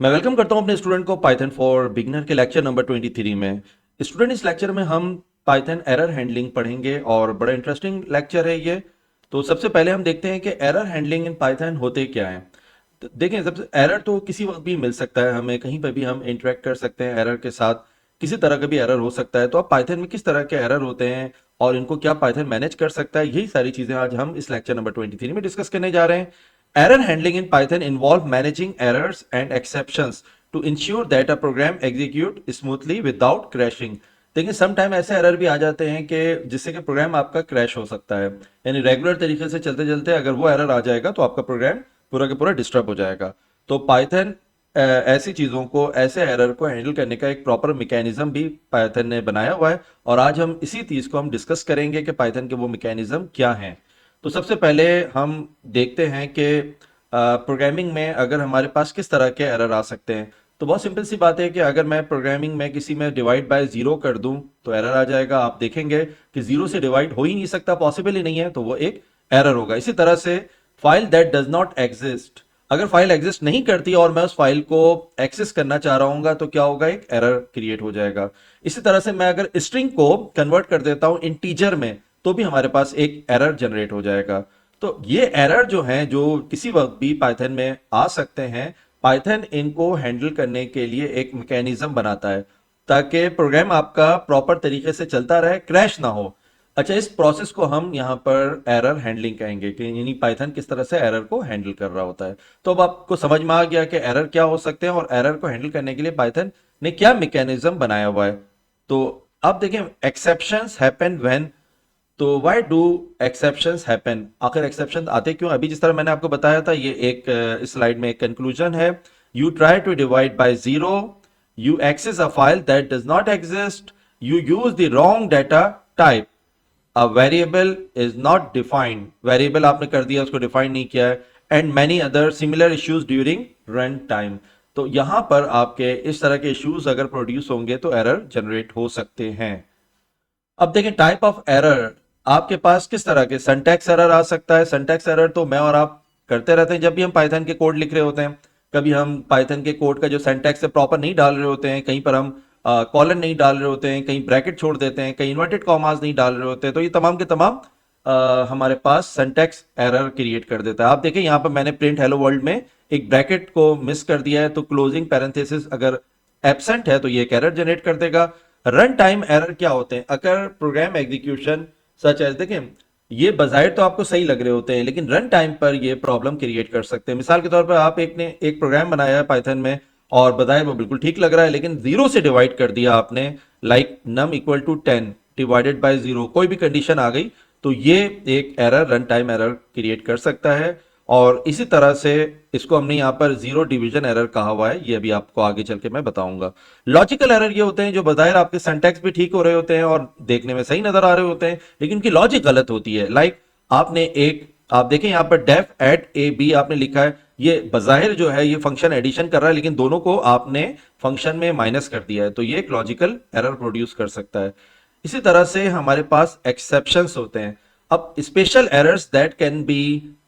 मैं वेलकम करता हूं अपने स्टूडेंट को पाइथन फॉर बिगिनर के लेक्चर नंबर 23 में। स्टूडेंट, इस लेक्चर में हम पाइथन एरर हैंडलिंग पढ़ेंगे और बड़ा इंटरेस्टिंग लेक्चर है ये। तो सबसे पहले हम देखते हैं कि एरर हैंडलिंग इन पाइथन होते क्या हैं। तो देखें, सबसे एरर तो किसी वक्त भी मिल सकता है, हमें कहीं पर भी हम इंटरेक्ट कर सकते हैं एरर के साथ। किसी तरह का भी एरर हो सकता है। तो अब पाइथन में किस तरह के एरर होते हैं और इनको क्या पाइथन मैनेज कर सकता है, यही सारी चीजें आज हम इस लेक्चर नंबर 23 में डिस्कस करने जा रहे हैं। Error handling in Python involve managing errors and exceptions to ensure that a program execute smoothly without crashing। देखिए, सम टाइम ऐसे एरर भी आ जाते हैं कि जिससे कि प्रोग्राम आपका क्रैश हो सकता है। यानी रेगुलर तरीके से चलते चलते अगर वो एरर आ जाएगा तो आपका प्रोग्राम पूरा का पूरा डिस्टर्ब हो जाएगा। तो पाइथन ऐसी चीज़ों को, ऐसे एरर को हैंडल करने का एक प्रॉपर मैकेनिज्म भी पाइथन ने बनाया हुआ है। और आज हम इसी चीज़ को हम डिस्कस करेंगे कि पाइथन के वो मैकेनिज्म क्या हैं। तो सबसे पहले हम देखते हैं कि प्रोग्रामिंग में अगर हमारे पास किस तरह के एरर आ सकते हैं। तो बहुत सिंपल सी बात है कि अगर मैं प्रोग्रामिंग में किसी में डिवाइड बाय जीरो कर दूं तो एरर आ जाएगा। आप देखेंगे कि जीरो से डिवाइड हो ही नहीं सकता, पॉसिबल ही नहीं है, तो वो एक एरर होगा। इसी तरह से file that does not exist, अगर फाइल एग्जिस्ट नहीं करती और मैं उस फाइल को एक्सेस करना चाह रहा हूँ तो क्या होगा, एक एरर क्रिएट हो जाएगा। इसी तरह से मैं अगर स्ट्रिंग को कन्वर्ट कर देता हूं इंटीजर में तो भी हमारे पास एक एरर जनरेट हो जाएगा। तो ये एरर जो हैं, जो किसी वक्त भी पाइथन में आ सकते हैं, पाइथन इनको हैंडल करने के लिए एक मैकेनिज्म बनाता है ताकि प्रोग्राम आपका प्रॉपर तरीके से चलता रहे, क्रैश ना हो। अच्छा, इस प्रोसेस को हम यहाँ पर एरर हैंडलिंग कहेंगे कि यानी पाइथन किस तरह से एरर को हैंडल कर रहा होता है। तो अब आपको समझ में आ गया कि एरर क्या हो सकते हैं और एरर को हैंडल करने के लिए पाइथन ने क्या मैकेनिज्म बनाया हुआ है। तो अब देखें, एक्सेप्शंस हैपन व्हेन। तो व्हाई डू एक्सेप्शंस हैपन, आखिर एक्सेप्शन आते क्यों। अभी जिस तरह मैंने आपको बताया था, ये एक स्लाइड में एक कंक्लूजन है। You try to divide by zero, you access a file that does not exist, you use the wrong data type, a variable is not defined, variable आपने कर दिया, उसको डिफाइन नहीं किया है, and many other similar issues during run time. तो यहां पर आपके इस तरह के इश्यूज अगर प्रोड्यूस होंगे तो एरर जनरेट हो सकते हैं। अब देखें, टाइप ऑफ एरर आपके पास किस तरह के, सिंटैक्स एरर आ सकता है। सिंटैक्स एरर तो मैं और आप करते रहते हैं जब भी हम पाइथन के कोड लिख रहे होते हैं। कभी हम पाइथन के कोड का जो सिंटैक्स है प्रॉपर नहीं डाल रहे होते हैं, कहीं पर हम कॉलन नहीं डाल रहे होते हैं, कहीं ब्रैकेट छोड़ देते हैं, कहीं इन्वर्टेड कॉमास नहीं डाल रहे होते हैं। तो ये तमाम के तमाम हमारे पास सिंटैक्स एरर क्रिएट कर देता है। आप देखें, यहाँ पर मैंने प्रिंट हेलो वर्ल्ड में एक ब्रैकेट को मिस कर दिया है, तो क्लोजिंग पैरेंथेसिस अगर एब्सेंट है तो ये एक एरर जनरेट कर देगा। रन टाइम एरर क्या होते हैं, अगर प्रोग्राम एग्जीक्यूशन सच एज, देखें ये बजाय तो आपको सही लग रहे होते हैं लेकिन रन टाइम पर ये प्रॉब्लम क्रिएट कर सकते हैं। मिसाल के तौर पर आप एक ने एक प्रोग्राम बनाया है पाइथन में और बजाय वो बिल्कुल ठीक लग रहा है, लेकिन जीरो से डिवाइड कर दिया आपने, like num equal to 10 divided by zero, कोई भी कंडीशन आ गई तो ये एक error, run time error create कर सकता है। और इसी तरह से इसको हमने यहाँ पर जीरो डिवीजन एरर कहा हुआ है, ये अभी आपको आगे चल के मैं बताऊंगा। लॉजिकल एरर ये होते हैं जो बजाय आपके सिंटैक्स भी ठीक हो रहे होते हैं और देखने में सही नजर आ रहे होते हैं लेकिन उनकी लॉजिक गलत होती है। लाइक आपने एक, आप देखें यहाँ पर डेफ एट ए बी आपने लिखा है, ये बजाहिर जो है ये फंक्शन एडिशन कर रहा है लेकिन दोनों को आपने फंक्शन में माइनस कर दिया है, तो ये एक लॉजिकल एरर प्रोड्यूस कर सकता है। इसी तरह से हमारे पास एक्सेप्शंस होते हैं। अब special errors that can be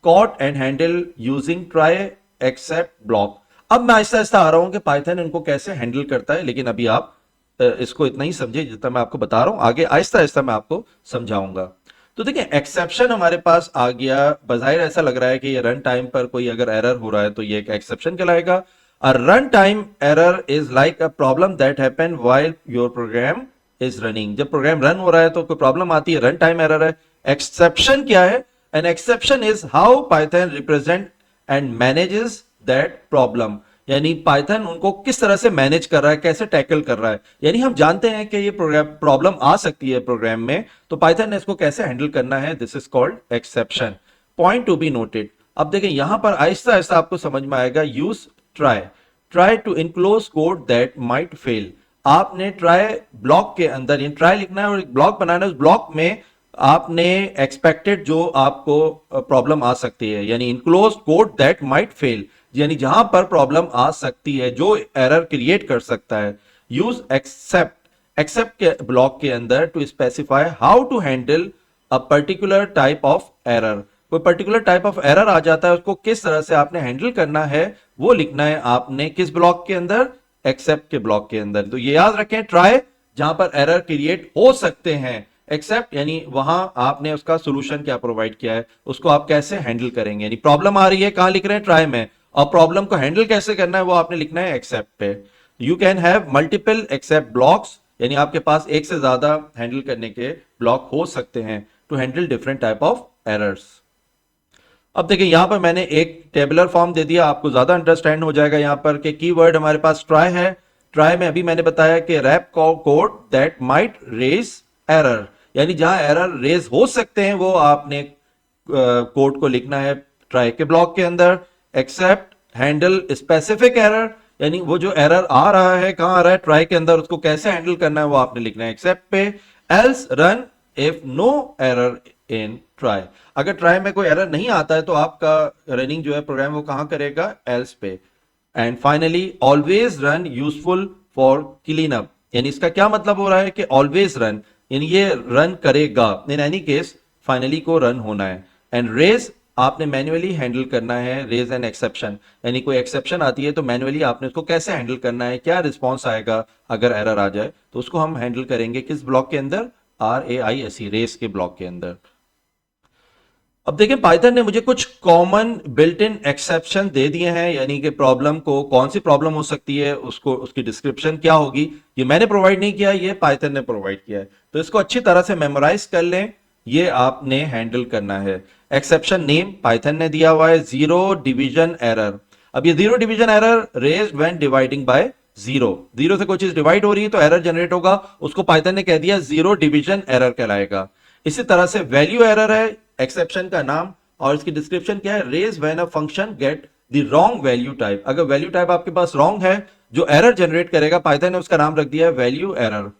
caught and handle using try except block. अब मैं आहिस्ता आहिस्ता आ रहा हूं कि पाइथन इनको कैसे हैंडल करता है, लेकिन अभी आप इसको इतना ही समझिए जितना मैं आपको बता रहा हूं, आगे आहिस्ता आहिस्ता मैं आपको समझाऊंगा। तो देखिए, एक्सेप्शन हमारे पास आ गया। बजाहिर ऐसा लग रहा है कि ये रन टाइम पर कोई अगर एरर हो रहा है तो ये एक एक्सेप्शन कहलाएगा। A run time error is like a problem that happen while your program is running. जब प्रोग्राम रन हो रहा है तो कोई प्रॉब्लम आती है, रन टाइम एरर है। एक्सेप्शन क्या है? An exception is how Python represent and manages that problem, यानी पाइथन उनको किस तरह से मैनेज कर रहा है, कैसे टैकल कर रहा है। यानी हम जानते हैं कि ये प्रोग्राम प्रॉब्लम आ सकती है प्रोग्राम में, तो पाइथन ने इसको कैसे हैंडल करना है, this is called exception. Point to be noted. अब देखें, यहां पर आहिस्ता आहिस्ता आपको समझ में आएगा। Use try, try to enclose code that might fail. आपने ट्राई ब्लॉक के अंदर, ये ट्राई लिखना है और एक ब्लॉक बनाना है, उस ब्लॉक में आपने एक्सपेक्टेड जो आपको प्रॉब्लम आ सकती है, यानी enclose code that might fail, यानी जहां पर प्रॉब्लम आ सकती है, जो एरर क्रिएट कर सकता है। यूज एक्सेप्ट, एक्सेप्ट के ब्लॉक के अंदर to specify how to handle a particular type of error. कोई पर्टिकुलर टाइप ऑफ एरर आ जाता है, उसको किस तरह से आपने हैंडल करना है वो लिखना है आपने किस ब्लॉक के अंदर, एक्सेप्ट के ब्लॉक के अंदर। तो ये याद रखें, ट्राई जहां पर एरर क्रिएट हो सकते हैं, एक्सेप्ट यानी वहां आपने उसका सोल्यूशन क्या प्रोवाइड किया है, उसको आप कैसे हैंडल करेंगे। यानी प्रॉब्लम आ रही है, कहां लिख रहे हैं, ट्राई में, और प्रॉब्लम को हैंडल कैसे करना है वो आपने लिखना है एक्सेप्ट पे। You can have multiple except blocks, यानी आपके पास एक से ज्यादा हैंडल करने के ब्लॉक हो सकते हैं to handle different type of errors. अब देखिए यहां पर मैंने एक टेबुलर फॉर्म दे दिया, आपको ज्यादा अंडरस्टैंड हो जाएगा यहां पर कि कीवर्ड हमारे पास ट्राई है। ट्राई में अभी मैंने बताया कि wrap code that might raise error, यानी जहां एरर रेज हो सकते हैं वो आपने कोड को लिखना है ट्राई के ब्लॉक के अंदर। एक्सेप्ट हैंडल स्पेसिफिक एरर, यानी वो जो एरर आ रहा है कहां आ रहा है, ट्राई के अंदर, उसको कैसे हैंडल करना है वो आपने लिखना है एक्सेप्ट पे। Else run if no error in try, अगर ट्राई में कोई एरर नहीं आता है तो आपका रनिंग जो है प्रोग्राम वो कहां करेगा, एल्स पे। And finally always run useful for clean up, यानी इसका क्या मतलब हो रहा है कि ऑलवेज रन यानी ये रन करेगा, इन एनी केस फाइनली को रन होना है। एंड रेज आपने मैन्युअली हैंडल करना है, रेज एन एक्सेप्शन, यानी कोई एक्सेप्शन आती है तो मैन्युअली आपने उसको कैसे हैंडल करना है, क्या रिस्पॉन्स आएगा अगर एरर आ जाए, तो उसको हम हैंडल करेंगे किस ब्लॉक के अंदर, RAISE, रेस के ब्लॉक के अंदर। अब देखिए पाइथन ने मुझे कुछ कॉमन बिल्ट इन एक्सेप्शन दे दिए हैं, यानी कि प्रॉब्लम को, कौन सी प्रॉब्लम हो सकती है उसको, उसकी डिस्क्रिप्शन क्या होगी, ये मैंने प्रोवाइड नहीं किया, ये पाइथन ने प्रोवाइड किया है। तो इसको अच्छी तरह से मेमोराइज कर लें, ये आपने हैंडल करना है। एक्सेप्शन नेम पाइथन ने दिया हुआ है, जीरो डिवीजन एरर। अब ये zero division error raised when dividing by zero, zero से कोई चीज डिवाइड हो रही है तो एरर जनरेट होगा, उसको पाइथन ने कह दिया जीरो डिवीजन एरर कहलाएगा। इसी तरह से वैल्यू एरर है एक्सेप्शन का नाम, और इसकी डिस्क्रिप्शन क्या है, raise when a function get the wrong value type, अगर वैल्यू टाइप आपके पास रॉन्ग है, जो एरर जनरेट करेगा पाइथन ने उसका नाम रख दिया है वैल्यू एरर।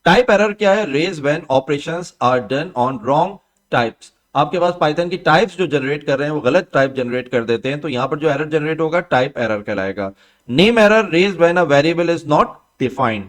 टाइप एरर क्या है, raise when operations are done on wrong types, आपके पास पाइथन की टाइप्स जो जनरेट कर रहे हैं वो गलत टाइप जनरेट कर देते हैं, तो यहां पर जो एरर जनरेट होगा टाइप एरर कहलाएगा। Name error, raise when a variable is not defined.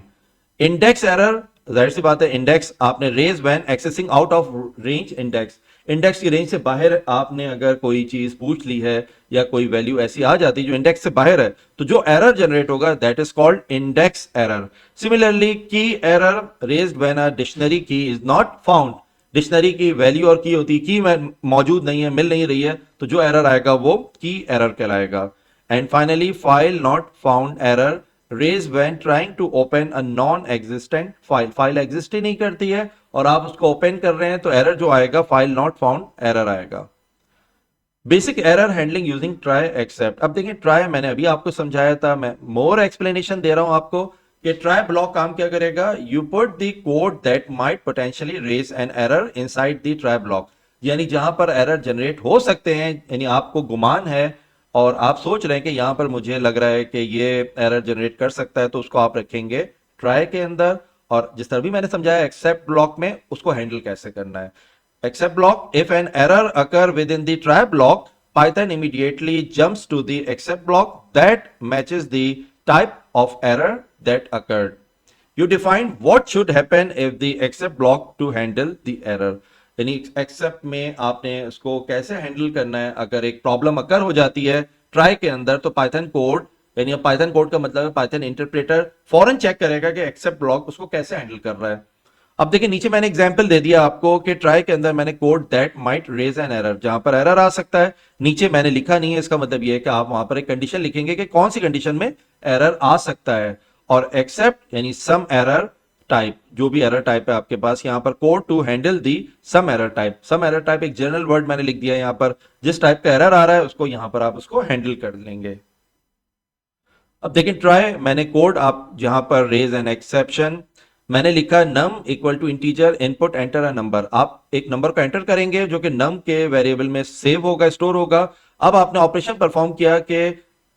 Index error, जाहिर सी बात है, इंडेक्स आपने raise when accessing out of range index, index की रेंज से बाहर आपने अगर कोई चीज पूछ ली है या कोई वैल्यू ऐसी आ जाती है जो इंडेक्स से बाहर है, तो जो एरर जनरेट होगा that is called index error. Similarly key error, raised when a dictionary key is not found, dictionary key value और की होती है, की मौजूद नहीं है, मिल नहीं रही है, तो जो एरर आएगा वो की एरर कहलाएगा। And finally file not found error, raise when trying to open a non existent file, file exist ही नहीं करती है और आप उसको ओपन कर रहे हैं तो एरर जो आएगा फाइल नॉट फाउंड एरर आएगा। Basic error handling using try except. अब देखिए ट्राई मैंने अभी आपको समझाया था, मैं मोर एक्सप्लेनेशन दे रहा हूं आपको कि ट्राई ब्लॉक काम क्या करेगा, you put the code that might potentially raise an error inside the try block, यानी जहां पर एरर जनरेट हो सकते हैं, यानी आपको गुमान है और आप सोच रहे हैं कि यहां पर मुझे लग रहा है कि ये एरर जनरेट कर सकता है, तो उसको आप रखेंगे ट्राई के अंदर। और जिस तरह भी मैंने समझाया एक्सेप्ट ब्लॉक में उसको हैंडल कैसे करना है। Except block, if an error occur within the try block, Python immediately jumps to the except block that matches the type of error that occurred. You define what should happen if the except block to handle the error. यानी accept में आपने उसको कैसे handle करना है, अगर एक problem अकर हो जाती है ट्राई के अंदर, तो पाइथन कोड, यानी पाइथन कोड का मतलब है पाइथन इंटरप्रेटर फौरन चेक करेगा कि एक्सेप्ट ब्लॉक उसको कैसे हैंडल कर रहा है। अब देखिए नीचे मैंने एग्जांपल दे दिया आपको कि ट्राई के अंदर मैंने code that might raise an error, जहां पर एरर आ सकता है, नीचे मैंने लिखा नहीं है, इसका मतलब यह है कि आप वहां पर एक कंडीशन लिखेंगे कि कौन सी कंडीशन में एरर आ सकता है। और एक्सेप्ट यानी सम एरर टाइप, जो भी एरर टाइप है आपके पास, यहां पर code to handle the some error type, some error type एक जनरल वर्ड मैंने लिख दिया है, यहां पर जिस टाइप का एरर आ रहा है उसको यहां पर आप उसको हैंडल कर लेंगे। अब देखिए ट्राई मैंने कोड, आप जहां पर रेज एन एक्सेप्शन मैंने लिखा num equal to integer input enter a number, आप एक नंबर को एंटर करेंगे जो कि नम के वेरिएबल में सेव होगा, स्टोर होगा। अब आपने ऑपरेशन परफॉर्म किया कि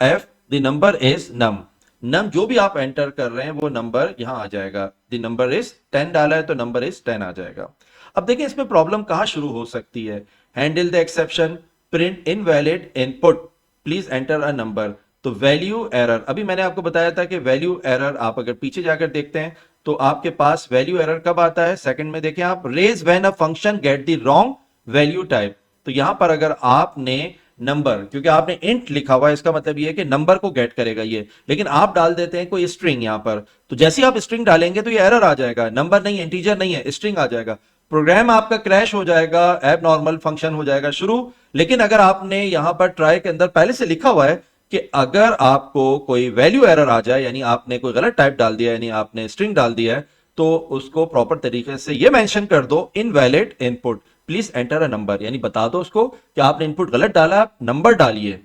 एफ द नंबर इज नम, नम जो भी आप एंटर कर रहे हैं वो नंबर यहां आ जाएगा, द नंबर इज 10 डाला है तो नंबर इज 10 आ जाएगा। अब देखिए इसमें प्रॉब्लम कहां शुरू हो सकती है, handle the exception, print invalid input, please enter a number, तो वैल्यू एरर। अभी मैंने आपको बताया था कि वैल्यू एरर आप अगर पीछे जाकर देखते हैं तो आपके पास वैल्यू एरर कब आता है, सेकंड में देखें आप, raise when a function get the wrong value type, तो यहां पर अगर आपने नंबर, क्योंकि आपने इंट लिखा हुआ है इसका मतलब ये है कि नंबर को गेट करेगा ये, लेकिन आप डाल देते हैं कोई स्ट्रिंग यहां पर, तो जैसे ही आप स्ट्रिंग डालेंगे तो ये एरर आ जाएगा, नंबर नहीं है, इंटीजर नहीं है, स्ट्रिंग आ जाएगा, प्रोग्राम आपका क्रैश हो जाएगा, एब नॉर्मल फंक्शन हो जाएगा शुरू। लेकिन अगर आपने यहां पर ट्राई के अंदर पहले से लिखा हुआ है कि अगर आपको कोई वैल्यू एरर आ जाए, यानी आपने कोई गलत टाइप डाल दिया, यानी आपने स्ट्रिंग डाल दिया है, तो उसको प्रॉपर तरीके से ये मेंशन कर दो, invalid input please enter a number, यानी बता दो उसको कि आपने इनपुट गलत डाला, आप नंबर डालिए।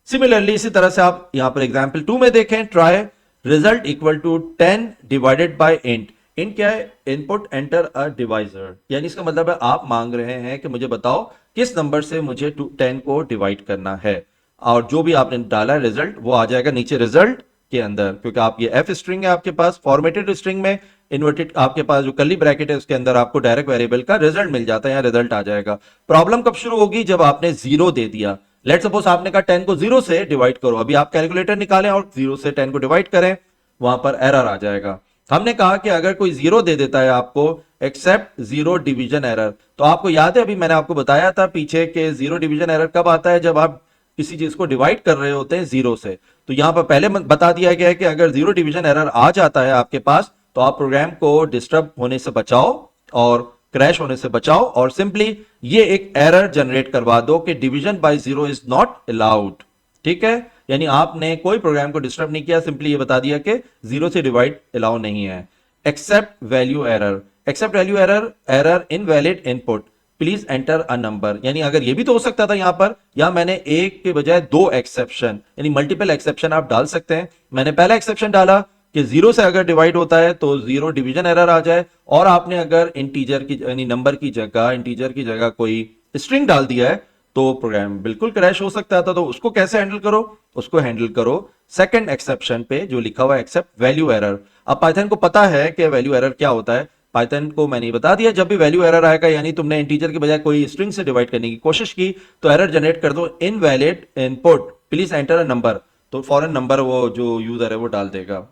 सिमिलरली इसी तरह से आप यहां पर एग्जांपल 2 में देखें, try result equal to 10 divided by int. Int क्या है? इनपुट एंटर अ डिवाइजर, यानी इसका मतलब है आप मांग रहे हैं कि मुझे बताओ किस नंबर से मुझे 10 को डिवाइड करना है, और जो भी आपने डाला रिजल्ट वो आ जाएगा नीचे रिजल्ट के अंदर, क्योंकि आप ये एफ स्ट्रिंग है आपके पास, फॉर्मेटेड स्ट्रिंग में इन्वर्टेड आपके पास जो कर्ली ब्रैकेट है उसके अंदर आपको डायरेक्ट वेरिएबल का रिजल्ट मिल जाता है, यहाँ रिजल्ट आ जाएगा। प्रॉब्लम कब शुरू होगी? जब आपने जीरो दे दिया। लेट सपोज आपने कहा 10 को जीरो से डिवाइड करो, अभी आप कैलकुलेटर निकालें और जीरो से 10 को डिवाइड करें, वहां पर एरर आ जाएगा। हमने कहा कि अगर कोई जीरो दे देता है आपको, एक्सेप्ट जीरो डिवीजन एरर, तो आपको याद है अभी मैंने आपको बताया था पीछे के जीरो डिवीजन एरर कब आता है? जब आप किसी चीज को डिवाइड कर रहे होते हैं जीरो से। तो यहां पर पहले बता दिया गया है कि अगर जीरो डिवीजन एरर आ जाता है आपके पास, तो आप प्रोग्राम को डिस्टर्ब होने से बचाओ और क्रैश होने से बचाओ, और सिंपली ये एक एरर जनरेट करवा दो कि division by zero is not allowed. ठीक है, यानी आपने कोई प्रोग्राम को डिस्टर्ब नहीं किया, सिंपली ये बता दिया कि जीरो से डिवाइड अलाउ नहीं है। Except value error, except value error, error invalid input please enter a number, यानी अगर ये भी तो हो सकता था यहां पर, या मैंने एक के बजाय दो एक्सेप्शन, यानी मल्टीपल एक्सेप्शन आप डाल सकते हैं। मैंने पहला एक्सेप्शन डाला कि जीरो से अगर डिवाइड होता है तो जीरो डिवीजन एरर आ जाए, और आपने अगर इंटीजर की यानी नंबर की जगह, इंटीजर की जगह कोई स्ट्रिंग डाल दिया है तो प्रोग्राम बिल्कुल क्रैश हो सकता था। तो उसको कैसे हैंडल करो? उसको हैंडल करो सेकंड एक्सेप्शन पे जो लिखा हुआ है एक्सेप्ट वैल्यू एरर। अब पाइथन को पता है कि वैल्यू एरर क्या होता है, पाइथन को मैंने बता दिया जब भी वैल्यू एरर आएगा, यानी तुमने इंटीजर के बजाय कोई स्ट्रिंग से डिवाइड करने की कोशिश की, तो एरर जनरेट कर दो invalid input please enter a number, तो फॉरन नंबर वो जो यूजर है वो डाल देगा।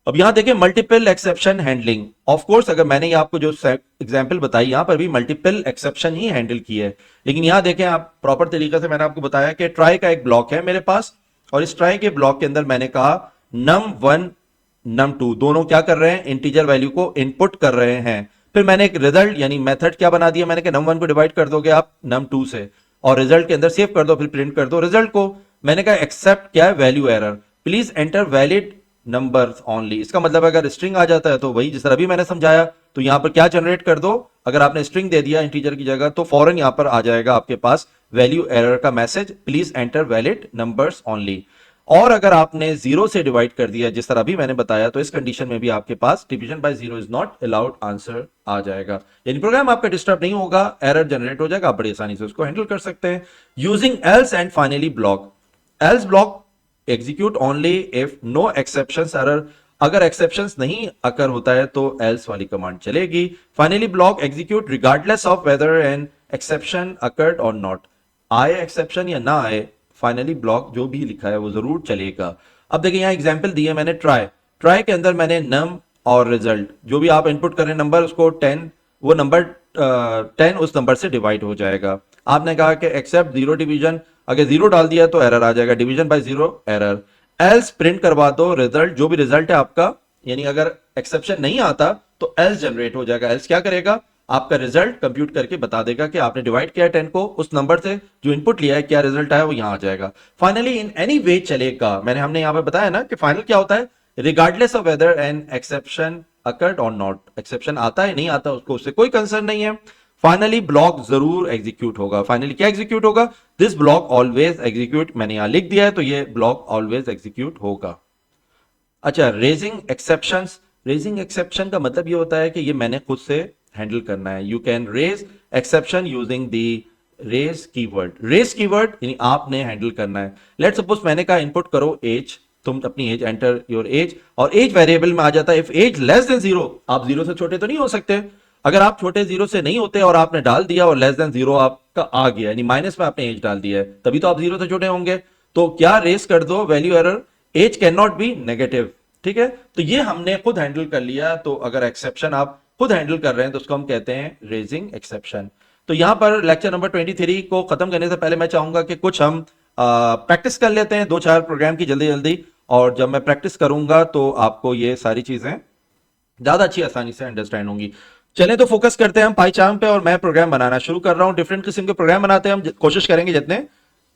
अब यहां देखिए multiple exception handling, of course अगर मैंने ये आपको जो एग्जांपल बताई यहां पर भी मल्टीपल एक्सेप्शन ही हैंडल की है, लेकिन यहां देखें आप प्रॉपर तरीके से मैंने आपको बताया कि ट्राई का एक ब्लॉक है मेरे पास, और इस ट्राई के ब्लॉक के अंदर मैंने कहा num1 num2 दोनों क्या कर रहे हैं? इंटीजर वैल्यू को इनपुट कर रहे हैं। फिर मैंने एक रिजल्ट यानी मेथड क्या बना दिया, मैंने कहा num1 को डिवाइड कर दोगे आप num2 से, और रिजल्ट के अंदर सेव कर दो, फिर प्रिंट कर दो रिजल्ट को। मैंने कहा एक्सेप्ट क्या है? Value error, please enter valid numbers only, इसका मतलब अगर स्ट्रिंग आ जाता है तो वही जिस तरह अभी मैंने समझाया, तो यहां पर क्या जनरेट कर दो, अगर आपने स्ट्रिंग दे दिया इंटीजर की जगह तो फौरन यहां पर आ जाएगा आपके पास वैल्यू एरर का message, please enter valid numbers only. और अगर आपने जीरो से डिवाइड कर दिया जिस तरह अभी मैंने बताया, तो इस कंडीशन में भी आपके पास division by zero is not allowed answer आ जाएगा, यानी प्रोग्राम आपका डिस्टर्ब नहीं होगा, एरर जनरेट हो जाएगा, आप बड़ी आसानी से उसको हैंडल कर सकते हैं using else and finally block. Else block execute only if no exceptions error, अगर एक्सेप्शंस नहीं अकर होता है तो एल्स वाली कमांड चलेगी। Finally block execute regardless of whether an exception occurred और नॉट, आए एक्सेप्शन या ना आए, फाइनली ब्लॉक जो भी लिखा है वो जरूर चलेगा। अब देखिए यहां एग्जांपल दिए मैंने, ट्राई, ट्राई के अंदर मैंने नम और रिजल्ट जो भी आप इनपुट करें नंबर, उसको 10 वो नंबर 10 उस नंबर से डिवाइड हो जाएगा। आपने कहा कि एक्सेप्ट जीरो डिवीजन, अगर जीरो डाल दिया तो एरर आ जाएगा, division by zero error. Else print करवा दो रिजल्ट, जो भी रिजल्ट है आपका, यानी अगर एक्सेप्शन नहीं आता तो एल्स जनरेट हो जाएगा। एल्स क्या करेगा? आपका रिजल्ट कंप्यूट करके बता देगा कि आपने डिवाइड किया है 10 को उस नंबर से जो इनपुट लिया है, क्या रिजल्ट आया वो यहां आ जाएगा। फाइनली इन एनी वे चलेगा, हमने यहां पे बताया ना कि फाइनल क्या होता है, regardless of whether an exception occurred और नॉट, एक्सेप्शन आता है नहीं आता उसको उससे कोई कंसर्न नहीं है, फाइनली ब्लॉक जरूर एग्जीक्यूट होगा। फाइनली क्या एग्जीक्यूट होगा? दिस ब्लॉक ऑलवेज एग्जीक्यूट, मैंने यहां लिख दिया है तो ये ब्लॉक ऑलवेज एग्जीक्यूट होगा। अच्छा, रेजिंग एक्सेप्शंस, रेजिंग एक्सेप्शन का मतलब ये होता है कि ये मैंने खुद से हैंडल करना है। You can raise exception using the raise keyword, raise keyword यानी आपने हैंडल करना है। लेट सपोज मैंने कहा इनपुट करो एज, तुम अपनी एज एंटर योर एज, और एज वेरिएबल में आ जाता है if age less than zero, आप जीरो से छोटे तो नहीं हो सकते, अगर आप छोटे जीरो से नहीं होते और आपने डाल दिया और लेस देन जीरो आपका आ गया, यानी माइनस में आपने एज डाल दिया है, तभी तो आप जीरो से छोटे होंगे, तो क्या रेस कर दो value error, age can not be negative. ठीक है, तो ये हमने खुद हैंडल कर लिया। तो अगर एक्सेप्शन आप खुद हैंडल कर रहे हैं तो उसको हम कहते हैं रेजिंग एक्सेप्शन। तो यहाँ पर लेक्चर नंबर 23 को खत्म करने से पहले मैं चाहूंगा कि कुछ हम प्रैक्टिस कर लेते हैं, दो चार प्रोग्राम की जल्दी जल्दी। और जब मैं प्रैक्टिस करूंगा तो आपको ये सारी चीजें ज्यादा अच्छी आसानी से अंडरस्टैंड होंगी। चलें तो फोकस करते हैं हम पाईचार्म पे, और मैं प्रोग्राम बनाना शुरू कर रहा हूं। डिफरेंट किस्म के प्रोग्राम बनाते हैं हम, कोशिश करेंगे जितने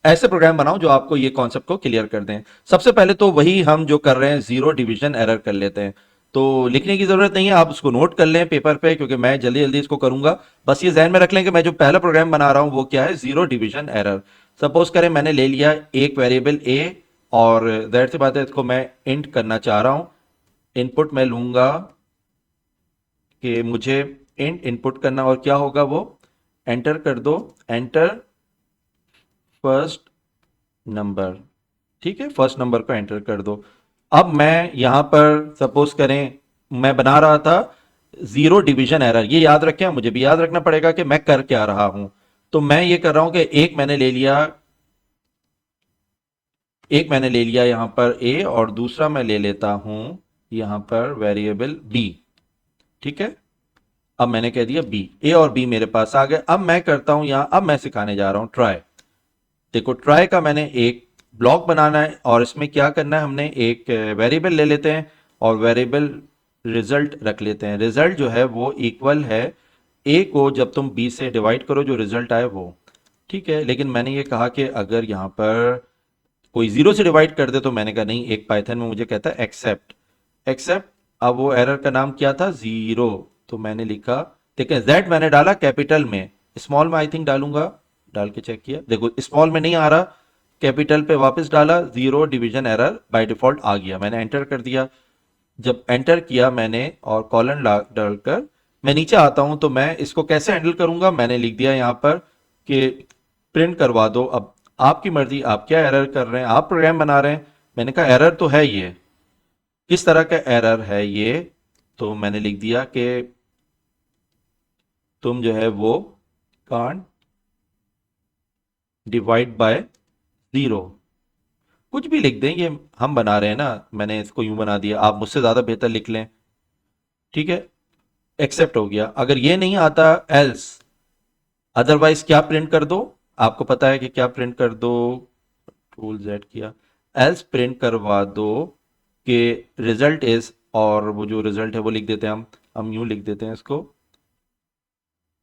ऐसे प्रोग्राम बनाओ जो आपको ये कॉन्सेप्ट को क्लियर कर दें। सबसे पहले तो वही हम जो कर रहे हैं, जीरो डिवीजन एरर कर लेते हैं। तो लिखने की जरूरत नहीं है, आप उसको नोट कर लें पेपर पे, क्योंकि मैं जल्दी जल्दी इसको करूंगा। बस ये ध्यान में रख लें कि मैं जो पहला प्रोग्राम बना रहा हूं वो क्या है, जीरो डिवीजन एरर। सपोज करें मैंने ले लिया एक वेरिएबल ए, और जाहिर सी बात है इसको मैं इंट करना चाह रहा हूं। इनपुट मैं लूंगा कि मुझे इंट इनपुट करना, और क्या होगा वो, एंटर कर दो, एंटर फर्स्ट नंबर। ठीक है, फर्स्ट नंबर को एंटर कर दो। अब मैं यहां पर सपोज करें मैं बना रहा था जीरो डिवीजन एरर। ये याद रखें, मुझे भी याद रखना पड़ेगा कि मैं कर क्या रहा हूं। तो मैं ये कर रहा हूं कि एक मैंने ले लिया, यहां पर ए, और दूसरा मैं ले लेता हूं यहां पर वेरिएबल बी। ठीक है, अब मैंने कह दिया बी, ए और बी मेरे पास आ गए। अब मैं करता हूं यहां, अब मैं सिखाने जा रहा हूं ट्राई। देखो ट्राई का मैंने एक ब्लॉक बनाना है, और इसमें क्या करना है, हमने एक वेरिएबल ले लेते हैं और वेरिएबल रिजल्ट रख लेते हैं। रिजल्ट जो है वो इक्वल है ए को जब तुम बी से डिवाइड करो, जो रिजल्ट आए वो। ठीक है, लेकिन मैंने ये कहा कि अगर यहां पर कोई जीरो से डिवाइड कर दे, तो मैंने कहा नहीं, एक पाइथन में मुझे कहता है एक्सेप्ट। एक्सेप्ट, अब वो एरर का नाम क्या था, जीरो। तो मैंने लिखा, देखिए जेड मैंने डाला कैपिटल में, स्मॉल में आई थिंक डालूंगा, डाल के चेक किया, देखो स्मॉल में नहीं आ रहा, कैपिटल पे वापस डाला, zero division error by default आ गया। मैंने एंटर कर दिया। जब एंटर किया मैंने और कॉलन डालकर मैं नीचे आता हूं, तो मैं इसको कैसे हैंडल करूंगा, मैंने लिख दिया यहां पर कि प्रिंट करवा दो। अब आपकी मर्जी, आप क्या एरर कर रहे हैं, आप प्रोग्राम बना रहे हैं। मैंने कहा एरर तो है ये, किस तरह का एरर है ये, तो मैंने लिख दिया कि तुम जो है वो कांट डिवाइड बाय जीरो। कुछ भी लिख दें, ये हम बना रहे हैं ना, मैंने इसको यूं बना दिया, आप मुझसे ज्यादा बेहतर लिख लें। ठीक है, एक्सेप्ट हो गया। अगर ये नहीं आता, एल्स, अदरवाइज क्या प्रिंट कर दो, आपको पता है कि क्या प्रिंट कर दो, टूल जेड किया, एल्स प्रिंट करवा दो कि रिजल्ट इज, और वो जो रिजल्ट है वो लिख देते हैं हम यूं लिख देते हैं इसको,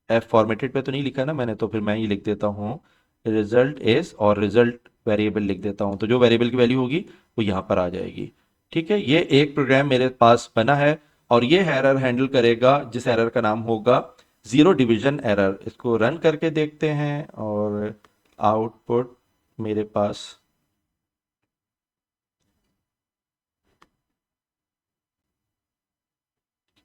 एफ फॉर्मेटेड पे तो नहीं लिखा ना मैंने, तो फिर मैं ये लिख देता हूँ रिजल्ट इज, और रिजल्ट वेरिएबल लिख देता हूँ, तो जो वेरिएबल की वैल्यू होगी वो यहाँ पर आ जाएगी। ठीक है, ये एक प्रोग्राम मेरे पास बना है, और ये एरर हैंडल करेगा जिस एरर का नाम होगा जीरो डिवीजन एरर। इसको रन करके देखते हैं, और आउटपुट मेरे पास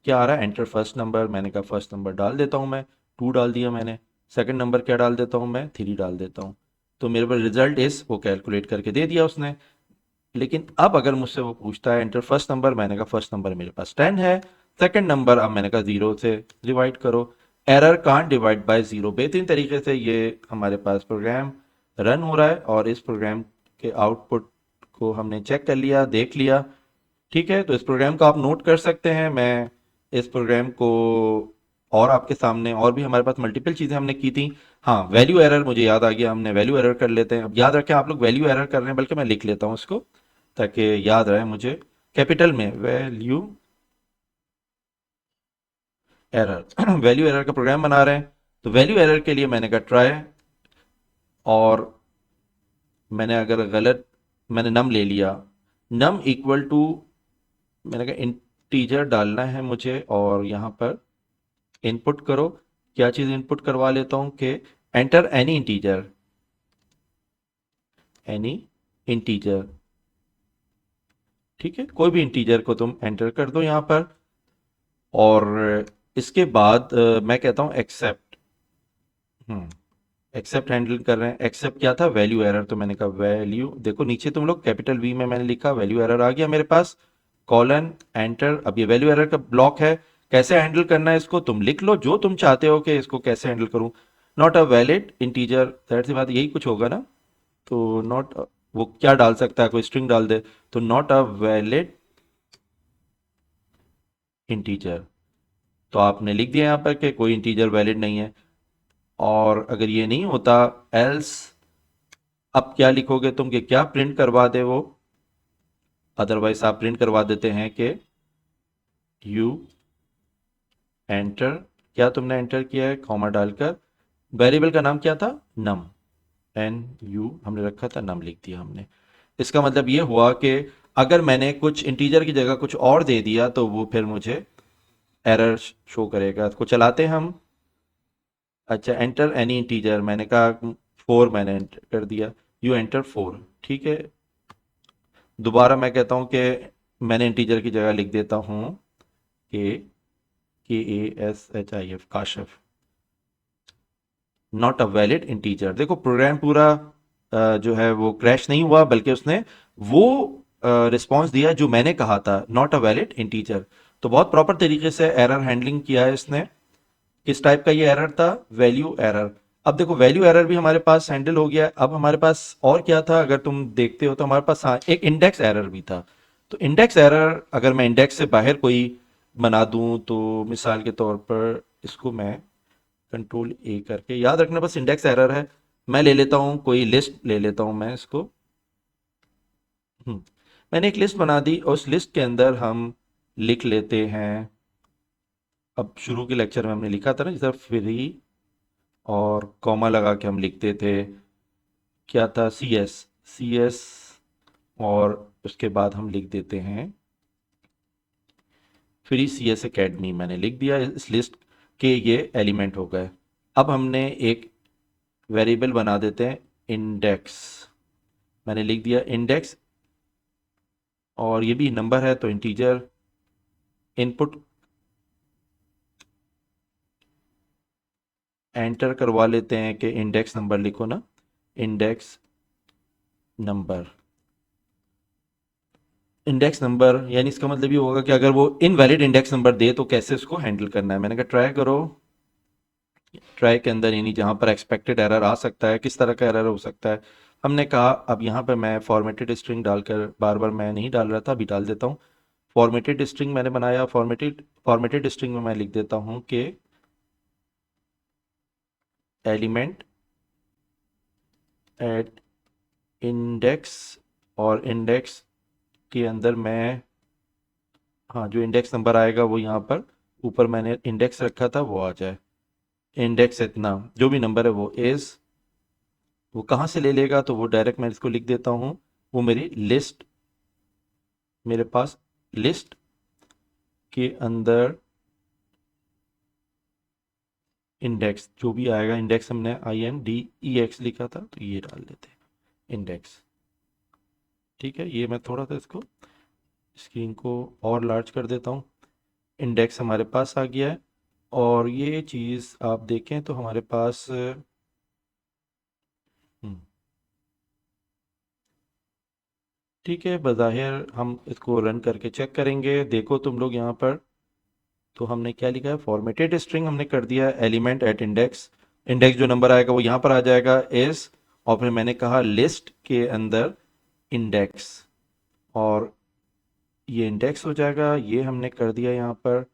क्या आ रहा है, एंटर फर्स्ट नंबर। मैंने कहा फर्स्ट नंबर डाल देता हूँ मैं, टू डाल दिया मैंने। सेकंड नंबर क्या डाल देता हूँ मैं, थ्री डाल देता हूँ। तो मेरे पास रिजल्ट इस वो कैलकुलेट करके दे दिया उसने। लेकिन अब अगर मुझसे वो पूछता है एंटर फर्स्ट नंबर, मैंने कहा फर्स्ट नंबर मेरे पास 10 है। सेकंड नंबर अब मैंने कहा जीरो से डिवाइड करो, error can't divide by zero. बेहतरीन तरीके से ये हमारे पास प्रोग्राम रन हो रहा है, और इस प्रोग्राम के आउटपुट को हमने चेक कर लिया, देख लिया। ठीक है, तो इस प्रोग्राम को आप नोट कर सकते हैं। मैं इस प्रोग्राम को और आपके सामने, और भी हमारे पास मल्टीपल चीज़ें हमने की थी। हाँ, वैल्यू एरर मुझे याद आ गया, हमने वैल्यू एरर कर लेते हैं। अब याद रखें आप लोग वैल्यू एरर कर रहे हैं, बल्कि मैं लिख लेता हूँ इसको ताकि याद रहे मुझे, कैपिटल में वैल्यू एरर। वैल्यू एरर का प्रोग्राम बना रहे हैं, तो वैल्यू एरर के लिए मैंने कहा ट्राई, और मैंने अगर गलत, मैंने नम ले लिया, नम इक्वल टू, मैंने कहा इंटीजर डालना है मुझे, और यहाँ पर इनपुट करो। क्या चीज़ इनपुट करवा लेता हूँ कि enter any integer, any integer. ठीक है, कोई भी इंटीजर को तुम एंटर कर दो यहाँ पर, और इसके बाद मैं कहता हूँ एक्सेप्ट। एक्सेप्ट हैंडल कर रहे हैं। एक्सेप्ट क्या था, वैल्यू एरर, तो मैंने कहा वैल्यू, देखो नीचे तुम लोग कैपिटल वी में मैंने लिखा, वैल्यू एरर आ गया मेरे पास, कॉलन एंटर। अब ये वैल्यू एरर का ब्लॉक है, कैसे हैंडल करना है इसको तुम लिख लो, जो तुम चाहते हो कि इसको कैसे हैंडल करूं। Not a valid integer, that सी बात, यही कुछ होगा ना। तो नॉट, वो क्या डाल सकता है, कोई स्ट्रिंग डाल दे, तो नॉट अ वैलिड इंटीजर। तो आपने लिख दिया यहाँ पर कि कोई इंटीजर वैलिड नहीं है। और अगर ये नहीं होता एल्स, अब क्या लिखोगे तुम कि क्या प्रिंट करवा दे वो? अदरवाइज आप प्रिंट करवा देते हैं कि यू एंटर, क्या तुमने एंटर किया है कॉमा डालकर, वेरिएबल का नाम क्या था? नम, एन यू हमने रखा था, नम लिख दिया हमने। इसका मतलब ये हुआ कि अगर मैंने कुछ इंटीजर की जगह कुछ और दे दिया तो वो फिर मुझे एरर शो करेगा। इसको चलाते हैं हम। अच्छा, एंटर एनी इंटीजर, मैंने कहा 4 मैंने एंटर कर दिया, यू एंटर 4। ठीक है, दोबारा मैं कहता हूँ कि मैंने इंटीजर की जगह लिख देता हूँ के KASHIF, Kashif, not a valid integer. देखो प्रोग्राम पूरा जो है वो क्रैश नहीं हुआ, बल्कि उसने वो रिस्पॉन्स दिया जो मैंने कहा था, नॉट अ वैलिड इंटीजर। तो बहुत प्रॉपर तरीके से एरर हैंडलिंग किया है इसने। किस टाइप का ये एरर था? Value error. अब देखो वैल्यू एरर भी हमारे पास हैंडल हो गया। अब हमारे पास और क्या था, अगर तुम देखते हो तो हमारे पास, हाँ, एक इंडेक्स एरर भी था। तो इंडेक्स एरर अगर मैं इंडेक्स से बाहर कोई बना दूं तो मिसाल के तौर पर इसको मैं कंट्रोल ए करके, याद रखना बस इंडेक्स एरर है। मैं ले लेता हूँ कोई लिस्ट, ले लेता हूँ मैं इसको। हम्म, मैंने एक लिस्ट बना दी और उस लिस्ट के अंदर हम लिख लेते हैं, अब शुरू के लेक्चर में हमने लिखा था ना जैसे फ्री, और कॉमा लगा के हम लिखते थे, क्या था, सी एस, और उसके बाद हम लिख देते हैं फ्री CS एकेडमी। मैंने लिख दिया, इस लिस्ट के ये एलिमेंट हो गए। अब हमने एक वेरिएबल बना देते हैं इंडेक्स। मैंने लिख दिया इंडेक्स, और ये भी नंबर है तो इंटीजर इनपुट एंटर करवा लेते हैं कि इंडेक्स नंबर लिखो ना, इंडेक्स नंबर। इंडेक्स नंबर यानी इसका मतलब ये होगा कि अगर वो इनवैलिड इंडेक्स नंबर दे तो कैसे उसको हैंडल करना है। मैंने कहा ट्राई करो, ट्राई के अंदर यानी जहाँ पर एक्सपेक्टेड एरर आ सकता है, किस तरह का एरर हो सकता है। हमने कहा अब यहाँ पर मैं फॉर्मेटेड स्ट्रिंग डालकर, बार बार मैं नहीं डाल रहा था, अभी डाल देता हूँ। फॉर्मेटेड स्ट्रिंग मैंने बनाया, फॉर्मेटेड स्ट्रिंग में मैं लिख देता हूँ कि एलिमेंट एट इंडेक्स, और इंडेक्स के अंदर मैं, हाँ, जो इंडेक्स नंबर आएगा वो यहाँ पर ऊपर मैंने इंडेक्स रखा था वो आ जाए। इंडेक्स इतना जो भी नंबर है वो इज, वो कहाँ से ले लेगा तो वो डायरेक्ट मैं इसको लिख देता हूँ, वो मेरी लिस्ट, मेरे पास लिस्ट के अंदर इंडेक्स जो भी आएगा, इंडेक्स हमने INDEX लिखा था तो ये डाल देते हैं इंडेक्स। ठीक है, ये मैं थोड़ा सा इसको स्क्रीन को और लार्ज कर देता हूँ। इंडेक्स हमारे पास आ गया है, और ये चीज़ आप देखें तो हमारे पास ठीक है, बज़ाहिर हम इसको रन करके चेक करेंगे। देखो तुम लोग यहाँ पर, तो हमने क्या लिखा है, फॉर्मेटेड स्ट्रिंग हमने कर दिया एलिमेंट एट इंडेक्स। इंडेक्स जो नंबर आएगा वो यहाँ पर आ जाएगा इस, और फिर मैंने कहा लिस्ट के अंदर इंडेक्स, और ये इंडेक्स हो जाएगा, ये हमने कर दिया यहाँ पर,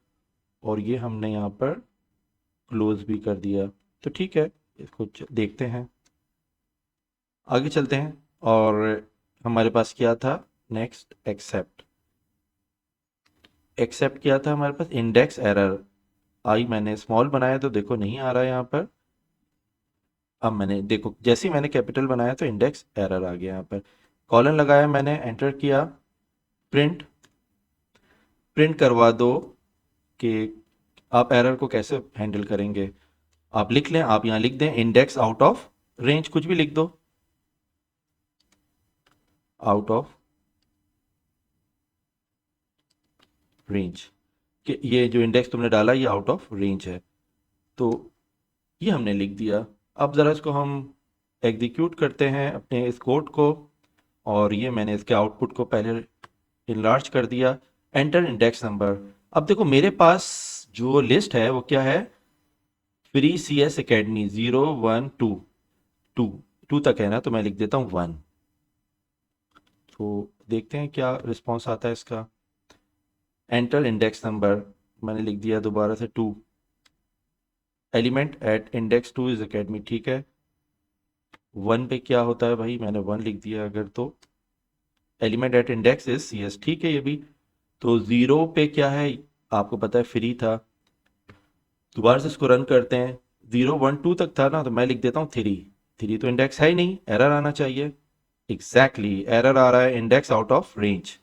और ये हमने यहाँ पर क्लोज भी कर दिया। तो ठीक है, इसको देखते हैं, आगे चलते हैं। और हमारे पास क्या था, नेक्स्ट एक्सेप्ट, एक्सेप्ट किया था हमारे पास इंडेक्स एरर आई, मैंने स्मॉल बनाया तो देखो नहीं आ रहा है यहाँ पर। अब मैंने देखो जैसे ही मैंने कैपिटल बनाया तो इंडेक्स एरर आ गया यहाँ पर। कॉलन लगाया, मैंने एंटर किया, प्रिंट, प्रिंट करवा दो कि आप एरर को कैसे हैंडल करेंगे। आप लिख लें, आप यहाँ लिख दें इंडेक्स आउट ऑफ रेंज, कुछ भी लिख दो, आउट ऑफ रेंज, कि ये जो इंडेक्स तुमने डाला ये आउट ऑफ रेंज है। तो ये हमने लिख दिया। अब ज़रा इसको हम एग्जीक्यूट करते हैं अपने इस कोड को, और ये मैंने इसके आउटपुट को पहले इनलार्ज कर दिया, एंटर इंडेक्स नंबर। अब देखो मेरे पास जो लिस्ट है वो क्या है, free CS academy 0 1 2, two two तक है ना, तो मैं लिख देता हूँ 1। तो देखते हैं क्या रिस्पॉन्स आता है इसका। एंटर इंडेक्स नंबर, मैंने लिख दिया दोबारा से 2, element at index 2 is academy, ठीक है। 1 पे क्या होता है भाई, मैंने 1 लिख दिया अगर, तो element at index is C S, ठीक है ये भी। तो 0 पे क्या है, आपको पता है फ्री था। दोबारा से इसको रन करते हैं। 0 1 2 तक था ना, तो मैं लिख देता हूँ 3। 3 तो इंडेक्स है ही नहीं, एरर आना चाहिए। एग्जैक्टली एरर आ रहा है, इंडेक्स आउट ऑफ रेंज।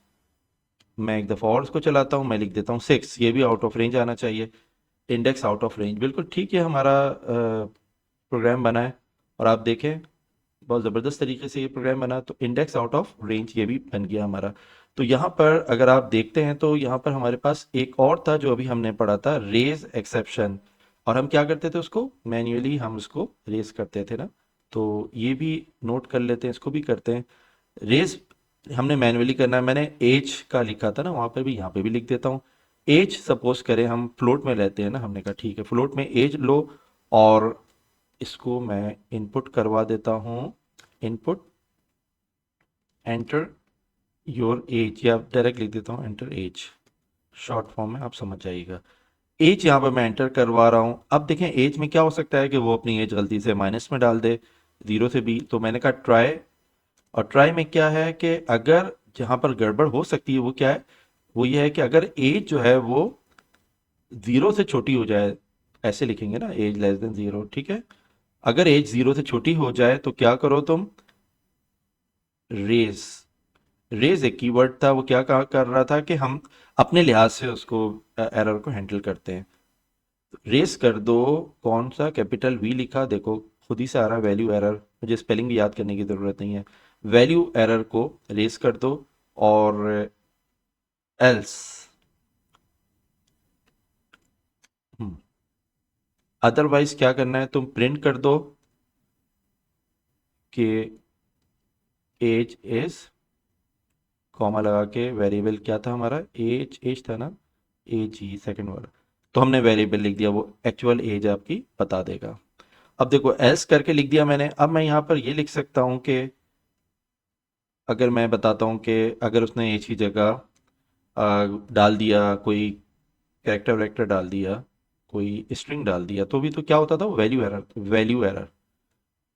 मैं एक दफ़ा और इसको चलाता हूँ, मैं लिख देता हूँ 6, ये भी आउट ऑफ रेंज आना चाहिए। इंडेक्स आउट ऑफ रेंज, बिल्कुल ठीक है हमारा प्रोग्राम बना है। और आप देखें बहुत ज़बरदस्त तरीके से ये प्रोग्राम बना, तो इंडेक्स आउट ऑफ रेंज ये भी बन गया हमारा। तो यहाँ पर अगर आप देखते हैं तो यहाँ पर हमारे पास एक और था जो अभी हमने पढ़ा था, रेज एक्सेप्शन। और हम क्या करते थे, उसको मैन्युअली हम उसको रेज करते थे ना। तो ये भी नोट कर लेते हैं, इसको भी करते हैं। रेज हमने मैन्युअली करना है, मैंने एज का लिखा था ना वहाँ पर भी, यहाँ पे भी लिख देता हूँ। एज सपोज करें हम फ्लोट में लेते हैं ना, हमने कहा ठीक है फ्लोट में एज लो, और इसको मैं इनपुट करवा देता हूँ। इनपुट एंटर योर एज, या डायरेक्ट लिख देता हूँ एंटर एज, शॉर्ट फॉर्म में आप समझ जाइएगा। एज यहाँ पर मैं एंटर करवा रहा हूँ। अब देखें एज में क्या हो सकता है कि वो अपनी एज गलती से माइनस में डाल दे, 0 से बी, तो मैंने कहा ट्राई। और ट्राई में क्या है कि अगर जहाँ पर गड़बड़ हो सकती है वो क्या है, वो ये है कि अगर एज जो है वो 0 से छोटी हो जाए, ऐसे लिखेंगे ना, एज लेस देन 0, ठीक है। अगर एज 0 से छोटी हो जाए तो क्या करो तुम, रेज। रेज एक कीवर्ड था, वो क्या कर रहा था कि हम अपने लिहाज से उसको एरर को हैंडल करते हैं। रेज कर दो, कौन सा, कैपिटल वी लिखा, देखो खुद ही से आ रहा है वैल्यू एरर, मुझे स्पेलिंग भी याद करने की ज़रूरत नहीं है। वैल्यू एरर को रेज कर दो, और एल्स, अदरवाइज क्या करना है, तुम प्रिंट कर दो कि एज इज, कॉमा लगा के, वेरिएबल क्या था हमारा, एज, एज था ना, एज ही सेकंड वर्ड, तो हमने वेरिएबल लिख दिया, वो एक्चुअल एज आपकी बता देगा। अब देखो एल्स करके लिख दिया मैंने। अब मैं यहाँ पर ये लिख सकता हूँ कि अगर मैं बताता हूँ कि अगर उसने एज की जगह डाल दिया कोई कैरेक्टर वैरेक्टर डाल दिया, कोई स्ट्रिंग डाल दिया, तो भी तो क्या होता था, वैल्यू एरर, वैल्यू एरर।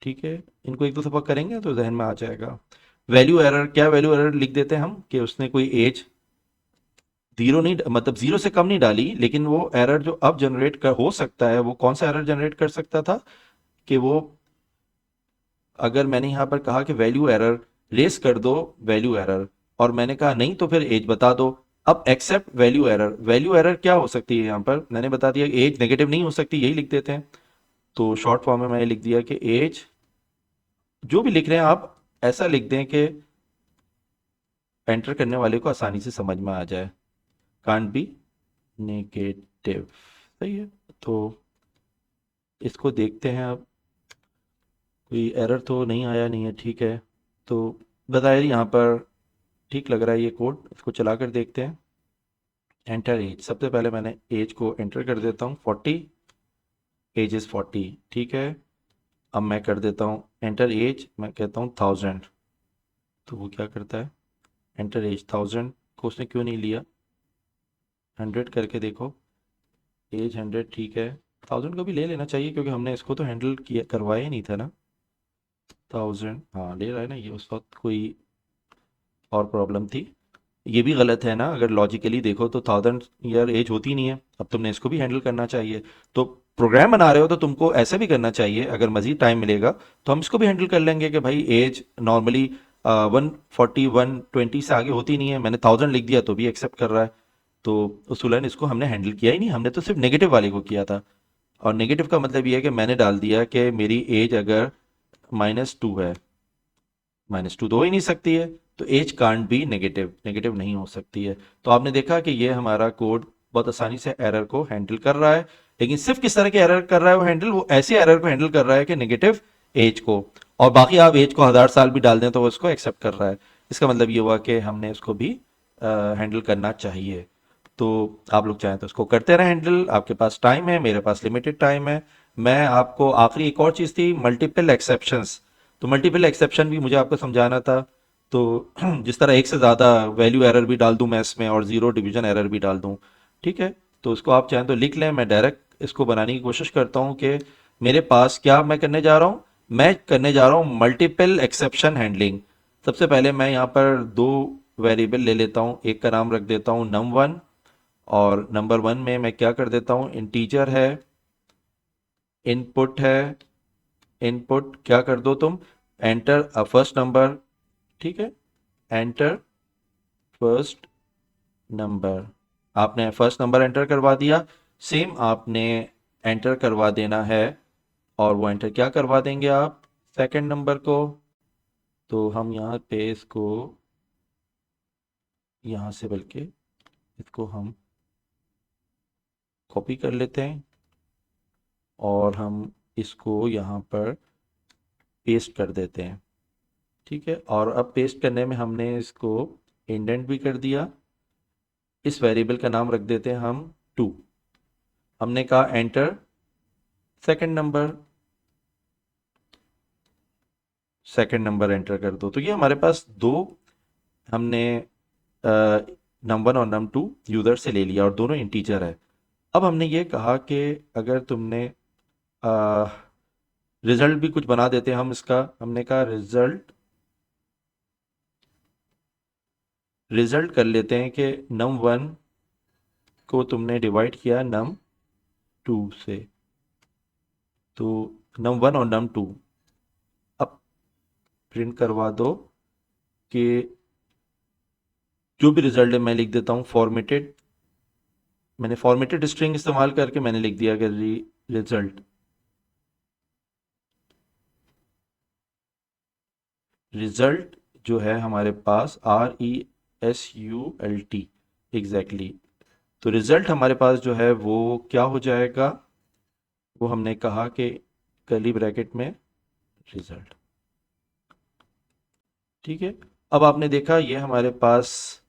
ठीक है, इनको एक दो दफा करेंगे तो जहन में आ जाएगा। वैल्यू एरर, क्या वैल्यू एरर लिख देते हैं हम कि उसने कोई एज 0 नहीं, मतलब 0 से कम नहीं डाली, लेकिन वो एरर जो अब जनरेट कर हो सकता है, वो कौन सा एरर जनरेट कर सकता था कि वो, अगर मैंने यहाँ पर कहा कि वैल्यू एरर रेस कर दो, वैल्यू एरर, और मैंने कहा नहीं तो फिर एज बता दो। अब except value error, value error क्या हो सकती है, यहाँ पर मैंने बता दिया एज नेगेटिव नहीं हो सकती, यही लिख देते हैं। तो शॉर्ट फॉर्म में मैंने लिख दिया कि एज, जो भी लिख रहे हैं आप ऐसा लिख दें कि एंटर करने वाले को आसानी से समझ में आ जाए, कांट बी नेगेटिव, सही है। तो इसको देखते हैं अब, कोई एरर तो नहीं आया, नहीं है, ठीक है। तो बताइए यहाँ पर ठीक लग रहा है ये कोड, इसको चला कर देखते हैं। एंटर एज, सबसे पहले मैंने एज को एंटर कर देता हूँ 40, एज इज़ 40, ठीक है। अब मैं कर देता हूँ एंटर एज, मैं कहता हूँ 1000, तो वो क्या करता है, एंटर एज 1000 को उसने क्यों नहीं लिया, 100 करके देखो, एज 100, ठीक है। 1000 को भी ले लेना चाहिए क्योंकि हमने इसको तो हैंडल किया, करवाया ही नहीं था ना। 1000, हाँ ले रहा है ना ये, उस वक्त कोई और प्रॉब्लम थी। ये भी गलत है ना, अगर लॉजिकली देखो तो 1000 ईयर एज होती नहीं है, अब तुमने इसको भी हैंडल करना चाहिए। तो प्रोग्राम बना रहे हो तो तुमको ऐसा भी करना चाहिए, अगर मजीद टाइम मिलेगा तो हम इसको भी हैंडल कर लेंगे कि भाई एज नॉर्मली 140 120 से आगे होती नहीं है, मैंने 1000 लिख दिया तो भी एक्सेप्ट कर रहा है। तो उसूलन इसको हमने हैंडल किया ही नहीं, हमने तो सिर्फ नेगेटिव वाले को किया था। और नेगेटिव का मतलब ये है कि मैंने डाल दिया कि मेरी एज अगर -2 है, -2 तो हो ही नहीं सकती है, तो age can't be negative, negative नहीं हो सकती है। तो आपने देखा कि ये हमारा कोड बहुत आसानी से एरर को हैंडल कर रहा है। लेकिन सिर्फ किस तरह के एरर कर रहा है वो हैंडल, वो ऐसे एरर को हैंडल कर रहा है कि नेगेटिव एज को, और बाकी आप एज को 1000 साल भी डाल दें तो वो इसको एक्सेप्ट कर रहा है। इसका मतलब ये हुआ कि हमने इसको भी हैंडल करना चाहिए। तो आप लोग चाहें तो इसको करते रहें हैंडल, आपके पास टाइम है, मेरे पास लिमिटेड टाइम है। मैं आपको आखिरी एक और चीज़ थी, मल्टीपल एक्सेप्शंस। तो मल्टीपल एक्सेप्शन भी मुझे आपको समझाना था। तो जिस तरह एक से ज़्यादा वैल्यू एरर भी डाल दूं मैं इसमें, और ज़ीरो डिवीजन एरर भी डाल दूं, ठीक है। तो उसको आप चाहें तो लिख लें, मैं डायरेक्ट इसको बनाने की कोशिश करता हूँ कि मेरे पास क्या मैं करने जा रहा हूँ। मैं करने जा रहा हूँ मल्टीपल एक्सेप्शन हैंडलिंग। सबसे पहले मैं यहाँ पर दो वेरिएबल ले लेता हूँ, एक का नाम रख देता हूँ num1 और नंबर 1 में मैं क्या कर देता हूँ, इंटीजर है, इनपुट है, इनपुट क्या कर दो तुम, एंटर अ फर्स्ट नंबर। ठीक है, एंटर फर्स्ट नंबर। आपने फर्स्ट नंबर एंटर करवा दिया। सेम आपने एंटर करवा देना है, और वो एंटर क्या करवा देंगे आप, सेकंड नंबर को। तो हम यहाँ पे इसको, यहाँ से बल्कि इसको हम कॉपी कर लेते हैं और हम इसको यहाँ पर पेस्ट कर देते हैं। ठीक है, और अब पेस्ट करने में हमने इसको इंडेंट भी कर दिया। इस वेरिएबल का नाम रख देते हैं हम 2। हमने कहा enter second number, second number enter कर दो। तो ये हमारे पास दो, हमने num1 और num2 यूजर से ले लिया और दोनों इंटीजर है। अब हमने ये कहा कि अगर तुमने रिजल्ट भी कुछ बना देते हैं हम इसका। हमने कहा रिजल्ट, रिजल्ट कर लेते हैं कि num1 को तुमने डिवाइड किया num2 से, तो num1 और num2 अब प्रिंट करवा दो कि जो भी रिजल्ट है मैं लिख देता हूँ फॉर्मेटेड। मैंने फॉर्मेटेड स्ट्रिंग इस्तेमाल करके मैंने लिख दिया कि रिजल्ट, रिजल्ट जो है हमारे पास RESULT एग्जैक्टली। तो रिजल्ट हमारे पास जो है वो क्या हो जाएगा, वो हमने कहा कि कर्ली ब्रैकेट में रिजल्ट। ठीक है, अब आपने देखा ये हमारे पास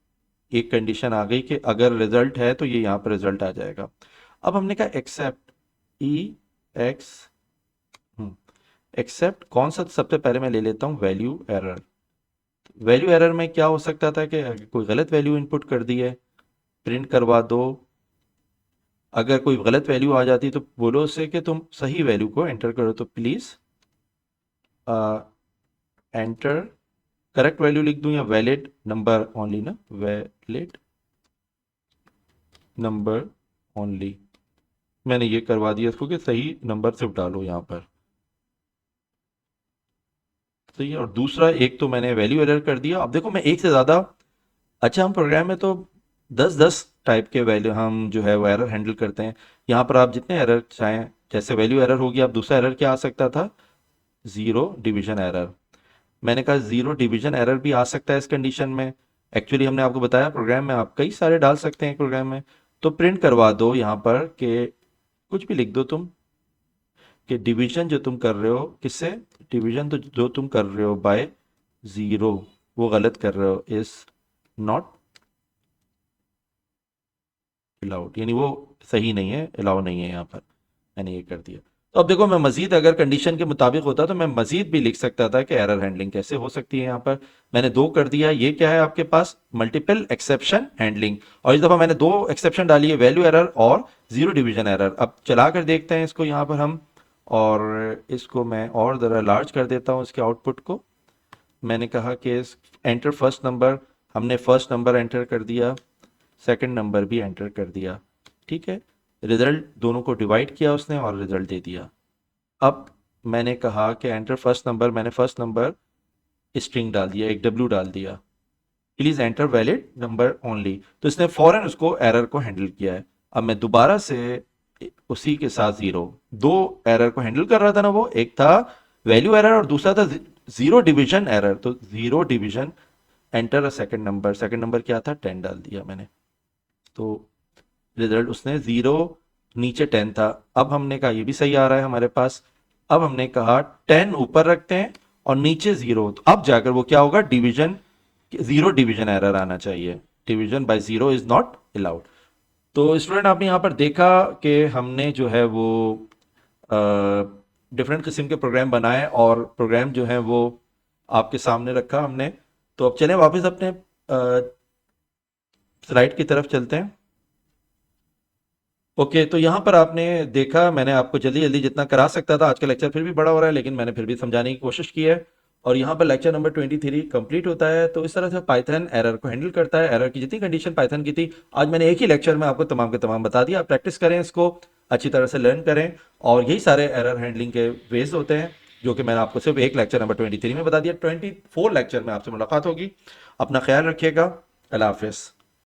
एक कंडीशन आ गई कि अगर रिजल्ट है तो ये यहाँ पर रिजल्ट आ जाएगा। अब हमने कहा एक्सेप्ट एक्स एक्सेप्ट कौन सा, सबसे पहले मैं ले लेता हूँ वैल्यू एरर। वैल्यू एरर में क्या हो सकता था कि कोई गलत वैल्यू इनपुट कर दी है, प्रिंट करवा दो। अगर कोई गलत वैल्यू आ जाती तो बोलो उससे कि तुम सही वैल्यू को एंटर करो। तो प्लीज एंटर करेक्ट वैल्यू लिख दूं या वैलिड नंबर ओनली, ना वैलिड नंबर ओनली। मैंने ये करवा दिया इसको कि सही नंबर सिर्फ डालो यहाँ पर। सही है, और दूसरा एक तो मैंने वैल्यू एरर कर दिया। अब देखो मैं एक से ज़्यादा, अच्छा हम प्रोग्राम में तो 10-10 टाइप के वैल्यू हम जो है वो एरर हैंडल करते हैं। यहाँ पर आप जितने एरर चाहें, जैसे वैल्यू एरर हो गया, अब दूसरा एरर क्या आ सकता था, ज़ीरो डिवीजन एरर। मैंने कहा ज़ीरो डिवीजन एरर भी आ सकता है इस कंडीशन में। एक्चुअली हमने आपको बताया प्रोग्राम में आप कई सारे डाल सकते हैं प्रोग्राम में। तो प्रिंट करवा दो यहाँ पर कि कुछ भी लिख दो तुम, कि डिवीजन जो तुम कर रहे हो किससे, डिवीजन तो जो तुम कर रहे हो बाय ज़ीरो, वो गलत कर रहे हो, इज़ नॉट अलाउड, यानी वो सही नहीं है, अलाउ नहीं है। यहाँ पर मैंने ये कर दिया। तो अब देखो मैं मजीद अगर कंडीशन के मुताबिक होता तो मैं मजीद भी लिख सकता था कि एरर हैंडलिंग कैसे हो सकती है। यहाँ पर मैंने दो कर दिया। ये क्या है आपके पास, मल्टीपल एक्सेप्शन हैंडलिंग, और इस दफा मैंने दो एक्सेप्शन डाली है, वैल्यू एरर और जीरो डिवीजन एरर। अब चला कर देखते हैं इसको यहाँ पर हम, और इसको मैं और ज़रा लार्ज कर देता हूँ इसके आउटपुट को। मैंने कहा कि एंटर फर्स्ट नंबर, हमने फर्स्ट नंबर एंटर कर दिया, सेकंड नंबर भी एंटर कर दिया। ठीक है, रिजल्ट दोनों को डिवाइड किया उसने और रिजल्ट दे दिया। अब मैंने कहा कि एंटर फर्स्ट नंबर, मैंने फर्स्ट नंबर स्ट्रिंग डाल दिया, एक डब्ल्यू डाल दिया, please enter valid number only. तो इसने फौरन उसको एरर को हैंडल किया है। अब मैं दोबारा से उसी के साथ जीरो, दो एरर को हैंडल कर रहा था ना, वो एक था वैल्यू एरर और दूसरा था जीरो डिवीजन एरर। तो zero division, enter a second number, second number क्या था, 10 डाल दिया मैंने। तो रिजल्ट उसने जीरो, नीचे 10 था। अब हमने कहा ये भी सही आ रहा है हमारे पास। अब हमने कहा 10 ऊपर रखते हैं और नीचे जीरो, तो अब जाकर वो क्या होगा, डिवीजन, जीरो डिवीजन एरर आना चाहिए, division by zero is not allowed. तो स्टूडेंट आपने यहाँ पर देखा कि हमने जो है वो डिफरेंट किस्म के प्रोग्राम बनाए और प्रोग्राम जो है वो आपके सामने रखा हमने। तो अब चलें वापस अपने स्लाइड की तरफ चलते हैं। ओके, तो यहाँ पर आपने देखा, मैंने आपको जल्दी जल्दी जितना करा सकता था, आज का लेक्चर फिर भी बड़ा हो रहा है लेकिन मैंने फिर भी समझाने की कोशिश की है। और यहाँ पर लेक्चर नंबर 23 कंप्लीट होता है। तो इस तरह से पाइथन एरर को हैंडल करता है। एरर की जितनी कंडीशन पाइथन की थी, आज मैंने एक ही लेक्चर में आपको तमाम के तमाम बता दिया। आप प्रैक्टिस करें, इसको अच्छी तरह से लर्न करें। और यही सारे एरर हैंडलिंग के वेज होते हैं, जो कि मैंने आपको सिर्फ एक लेक्चर नंबर 23 में बता दिया। 24 लेक्चर में आपसे मुलाकात होगी। अपना ख्याल रखिएगा। अल्लाह हाफिज़।